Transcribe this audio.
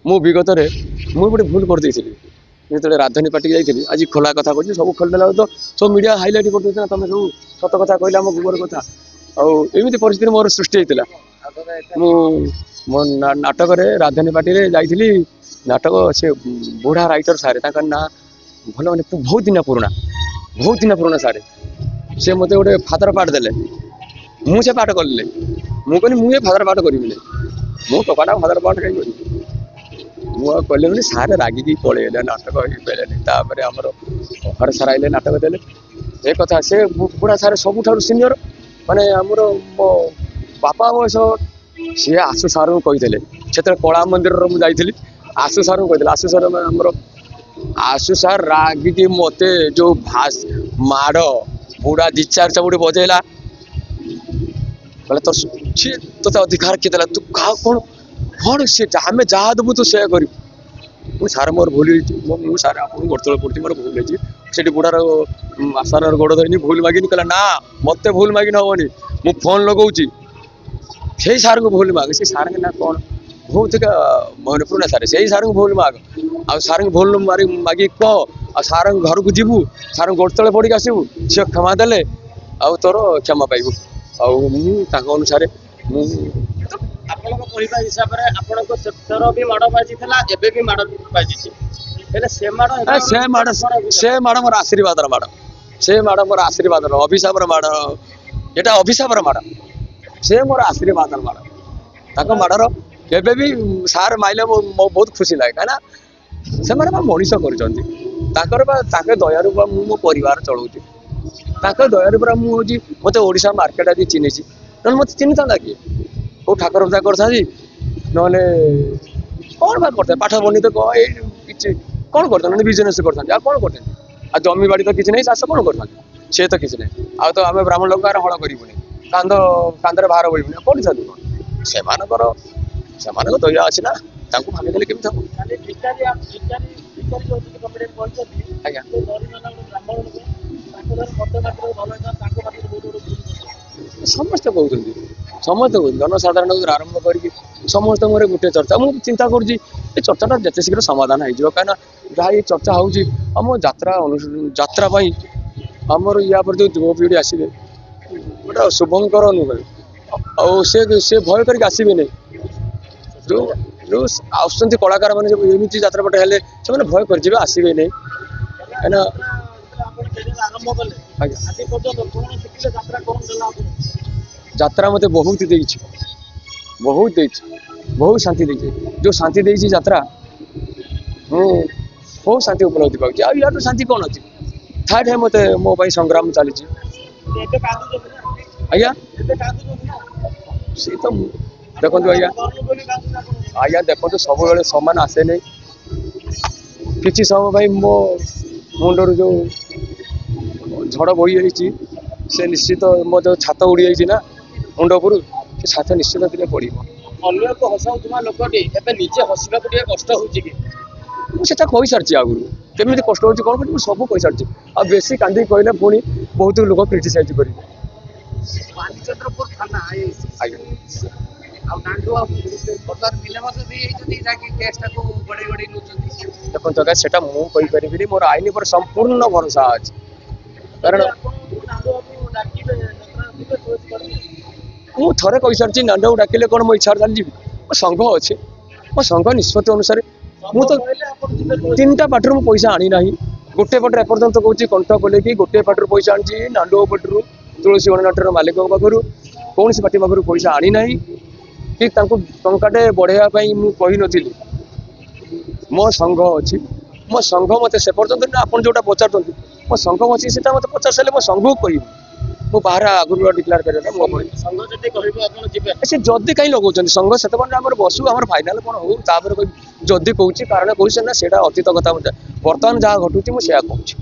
ମୁଁ ବିଗତରେ ମୁଁ ଗୋଟେ ଭୁଲ କରିଦେଇଥିଲି ଯେତେବେଳେ ରାଜଧାନୀ ପାର୍ଟି ଯାଇଥିଲି ଆଜି ଖୋଲା କଥା କହୁଛି ସବୁ ଖୋଲିଦେଲା ତ ସବୁ ମିଡ଼ିଆ ହାଇଲାଇଟ୍ କରିଦେଉଛି ନା ତମେ ସବୁ ସତ କଥା କହିଲେ ଆମ ଗୋବର କଥା ଆଉ ଏମିତି ପରିସ୍ଥିତି ମୋର ସୃଷ୍ଟି ହେଇଥିଲା ମୁଁ ମୋ ନାଟକରେ ରାଜଧାନୀ ପାର୍ଟିରେ ଯାଇଥିଲି ନାଟକ ସେ ବୁଢ଼ା ରାଇଟର ସାରେ ତାଙ୍କର ନାଁ ଭଲ ମାନେ ବହୁତ ଦିନ ପୁରୁଣା ସାରେ ସେ ମୋତେ ଗୋଟେ ଫାଦର ପାଠ ଦେଲେ ମୁଁ ସେ ପାଠ କଲି ମୁଁ କହିଲି ମୁଁ ଏ ଫାଦର ପାଠ କରିବିନି ମୁଁ ଟୋକାଟା ଫାଦର ପାଠ କାହିଁ କରିବି ମୁଁ ଆଉ କଲି ବୋଲି ସାରେ ରାଗିକି ପଳେଇଲେ ନାଟକ ହେଇପାରିଲାନି ତାପରେ ଆମର ଘରେ ସାରା ଆଇଲେ ନାଟକ ଦେଲେ ଏ କଥା ସେ ବୁଢ଼ା ସାରେ ସବୁଠାରୁ ସିନିୟର ମାନେ ଆମର ମୋ ବାପା ବୟସ ସିଏ ଆଶୁ ସାରଙ୍କୁ କହିଥିଲେ ସେତେବେଳେ କଳା ମନ୍ଦିରର ମୁଁ ଯାଇଥିଲି ଆଶୁ ସାରଙ୍କୁ କହିଥିଲେ ଆଶୁ ସାର ଆମର ଆଶୁ ସାର ରାଗିକି ମୋତେ ଯୋଉ ମାଡ଼ ବୁଢ଼ା ଦି ଚାରି ଚାବୁଡ଼ି ବଜେଇଲା କହିଲେ ତୋର ସିଏ ତୋତେ ଅଧିକାର କିଏ ଦେଲା ତୁ କାହା କ'ଣ ସିଏ ଆମେ ଯାହା ଦେବୁ ତୁ ସେୟା କରିବୁ ମୁଁ ସାର୍ ମୋର ଭୁଲ ହେଇଛି ମୁଁ ସାର୍ ଆପଣଙ୍କୁ ଗୋଡ଼ ତଳେ ପଡ଼ୁଛି ମୋର ଭୁଲ ହେଇଛି ସେଠି ବୁଢ଼ାର ଆଶାର ଗୋଡ଼ ଧରିନି ଭୁଲ ମାଗିନି କହିଲା ନା ମୋତେ ଭୁଲ ମାଗିନି ହବନି ମୁଁ ଫୋନ୍ ଲଗାଉଛି ସେଇ ସାର୍ଙ୍କୁ ଭୁଲ ମାଗ ସେ ସାର୍ଙ୍କ ନା କ'ଣ ବହୁତ ମାନେ ପୁରୁଣା ସାର୍ ସେଇ ସାର୍ଙ୍କୁ ଭୁଲ ମାଗ ଆଉ ସାର୍ଙ୍କୁ ଭୁଲ ମାଗିକି କହ ଆଉ ସାର୍ଙ୍କ ଘରକୁ ଯିବୁ ସାର୍ଙ୍କ ଗୋଡ଼ ତଳେ ପଡ଼ିକି ଆସିବୁ ସିଏ କ୍ଷମା ଦେଲେ ଆଉ ତୋର କ୍ଷମା ପାଇବୁ ଆଉ ମୁଁ ତାଙ୍କ ଅନୁସାରେ ମୁଁ ଆପଣଙ୍କ କହିବା ହିସାବରେ ଆପଣଙ୍କ ସେଥର ବି ମାଡ଼ ବାଜିଥିଲା ଏବେ ବି ମାଡ଼ ବାଜିଛି ହେଲେ ସେ ମାଡ଼ ମୋର ଆଶୀର୍ବାଦର ମାଡ଼ ସେ ମାଡ଼ ମୋର ଆଶୀର୍ବାଦର ଅଭିଶାପର ମାଡ଼ ଏଟା ଅଭିଶାପର ମାଡ଼ ସେ ମୋର ଆଶୀର୍ବାଦର ମାଡ଼ ତାଙ୍କ ମାଡ଼ର କେବେ ବି ସାର୍ ମାଇଲେ ମୋ ବହୁତ ଖୁସି ଲାଗେ କାହିଁକିନା ସେମାନେ ବା ମଣିଷ କରିଛନ୍ତି ତାଙ୍କର ବା ତାଙ୍କ ଦୟାରୁ ବା ମୁଁ ମୋ ପରିବାର ଚଳଉଛି ତାଙ୍କ ଦୟାରୁ ପୁରା ମୁଁ ହେଉଛି ମୋତେ ଓଡ଼ିଶା ମାର୍କେଟ ଆଜି ଚିହ୍ନିଛି ନହେଲେ ମୋତେ ଚିହ୍ନିଥାନ୍ତା କିଏ କେଉଁ ଠାକୁର ପୂଜା କରିଥାନ୍ତି ନହେଲେ କ'ଣ ବା କରିଥାନ୍ତି ପାଠ ବନିତ ଏଇ କିଛି କ'ଣ କରିଥାନ୍ତି ନହେଲେ ବିଜନେସ୍ କରିଥାନ୍ତି ଆଉ କ'ଣ କରିଥାନ୍ତି ଆଉ ଜମି ବାଡ଼ି ତ କିଛି ନାହିଁ ଚାଷ କ'ଣ କରିଥାନ୍ତି ସେ ତ କିଛି ନାହିଁ ଆଉ ତ ଆମେ ବ୍ରାହ୍ମଣ ଲୋକ ହଳ କରିବୁନି କାନ୍ଧରେ ଭାର ବହିବୁନି କରିଥାନ୍ତି କ'ଣ ସେମାନଙ୍କ ଦୟା ଅଛି ନା ତାଙ୍କୁ ଭାବିଦେଲେ କେମିତି ହବ ଆଜ୍ଞା ସମସ୍ତେ କହୁଛନ୍ତି ଜନସାଧାରଣରୁ ଆରମ୍ଭ କରିକି ସମସ୍ତ ମୋର ଗୋଟେ ଚର୍ଚ୍ଚା ମୁଁ ଚିନ୍ତା କରୁଛି ଏ ଚର୍ଚ୍ଚାଟା ଯେତେ ଶୀଘ୍ର ସମାଧାନ ହେଇଯିବ କାହିଁକିନା ଯାହା ଏଇ ଚର୍ଚ୍ଚା ହେଉଛି ଆମ ଯାତ୍ରା ପାଇଁ ଆମର ୟା ପରେ ଯେଉଁ ଯୁବପିଢ଼ି ଆସିବେ ଗୋଟେ ଶୁଭଙ୍କର ନୁହେଁ ଆଉ ସେ ଭୟ କରିକି ଆସିବେନି ଯେଉଁ ଆସୁଛନ୍ତି କଳାକାର ମାନେ ସବୁ ଏମିତି ଯାତ୍ରା ପଟେ ହେଲେ ସେମାନେ ଭୟ କରିଯିବେ ଆସିବେନି କାହିଁକିନା ଯାତ୍ରା ମୋତେ ବହୁତ ଦେଇଛି ବହୁତ ଶାନ୍ତି ଦେଇଛି ଯେଉଁ ଶାନ୍ତି ଦେଇଛି ଯାତ୍ରା ମୁଁ ବହୁତ ଶାନ୍ତି ଉପଲବ୍ଧି ପାଉଛି ଆଉ ୟାଠୁ ଶାନ୍ତି କ'ଣ ଅଛି ଥାର୍ଡ ମୋତେ ମୋ ପାଇଁ ସଂଗ୍ରାମ ଚାଲିଛି ଆଜ୍ଞା ସେ ତ ଦେଖନ୍ତୁ ଆଜ୍ଞା ଦେଖନ୍ତୁ ସବୁବେଳେ ସମାନ ଆସେନି କିଛି ସମୟ ପାଇଁ ମୋ ମୁଣ୍ଡରୁ ଯେଉଁ ଝଡ଼ ବୋହି ଯାଇଛି ସେ ନିଶ୍ଚିତ ମୋ ଯେଉଁ ଛାତ ଉଡ଼ି ଯାଇଛି ନା ମୁଣ୍ଡ ଉପରୁ ସେ ଛାତ ନିଶ୍ଚିତ ଦିନେ ପଡ଼ିବ ଅନ୍ୟକୁ ହସାଉଥିବା ଲୋକଟି ଏବେ ନିଜେ ହସିବାକୁ ଟିକେ କଷ୍ଟ ହେଉଛି କି ମୁଁ ସେଟା କହିସାରିଛି ଆଗରୁ କେମିତି କଷ୍ଟ ହେଉଛି କ'ଣ କରିବି ମୁଁ ସବୁ କହିସାରିଛି ଆଉ ବେଶୀ କାନ୍ଦିକି କହିଲେ ପୁଣି ବହୁତ ଲୋକ କ୍ରିଟିସାଇଜ୍ କରିବେ ବାଲିଚନ୍ଦ୍ରପୁର ଥାନା ଆଜ୍ଞା ଦେଖନ୍ତୁ ଆଜ୍ଞା ସେଟା ମୁଁ କହିପାରିବିନି ମୋର ଆଇନ ଉପରେ ସମ୍ପୂର୍ଣ୍ଣ ଭରସା ଅଛି କାରଣ ମୁଁ ଥରେ କହିସାରିଛି ନାଣ୍ଡକୁ ଡାକିଲେ କ'ଣ ମୋ ଇଚ୍ଛାରେ ଚାଲିଯିବି ମୋ ସଂଘ ଅଛି ମୋ ସଂଘ ନିଷ୍ପତ୍ତି ଅନୁସାରେ ମୁଁ ତ 3ଟା ପାର୍ଟିରୁ ମୁଁ ପଇସା ଆଣି ନାହିଁ ଗୋଟେ ପାର୍ଟିରୁ ଏପର୍ଯ୍ୟନ୍ତ କହୁଛି କଣ୍ଠ ବୋଲେକି ଗୋଟେ ପାର୍ଟିରୁ ପଇସା ଆଣିଛି ନାଣ୍ଡୁ ପାର୍ଟିରୁ ତୁଳସୀ ଗଣନାଟ୍ୟର ମାଲିକଙ୍କ ପାଖରୁ କୌଣସି ପାର୍ଟି ପାଖରୁ ପଇସା ଆଣି ନାହିଁ କି ତାଙ୍କୁ ଟଙ୍କାଟେ ବଢ଼େଇବା ପାଇଁ ମୁଁ କହିନଥିଲି ମୋ ସଂଘ ଅଛି ମୋ ସଂଘ ମୋତେ ସେ ପର୍ଯ୍ୟନ୍ତ ନା ଆପଣ ଯେଉଁଟା ପଚାରୁଛନ୍ତି ମୋ ସଂଘ ଅଛି ସେଟା ମୋତେ ପଚାରି ସାରିଲେ ମୋ ସଂଘକୁ କହିବି ମୁଁ ବାହାରେ ଆଗରୁ ଡିକ୍ଲେୟାର କରିବା ମୋ ପାଇଁ ସେ ଯଦି କାହିଁ ଲଗାଉଛନ୍ତି ସଂଘ ସେତେବେଳେ ଆମର ବସୁ ଆମର ଫାଇନାଲ କ'ଣ ହଉ ତାପରେ କହିବି ଯଦି କହୁଛି କାରଣ କହୁଛି ନା ସେଇଟା ଅତୀତ କଥା ବର୍ତ୍ତମାନ ଯାହା ଘଟୁଛି ମୁଁ ସେୟା କହୁଛି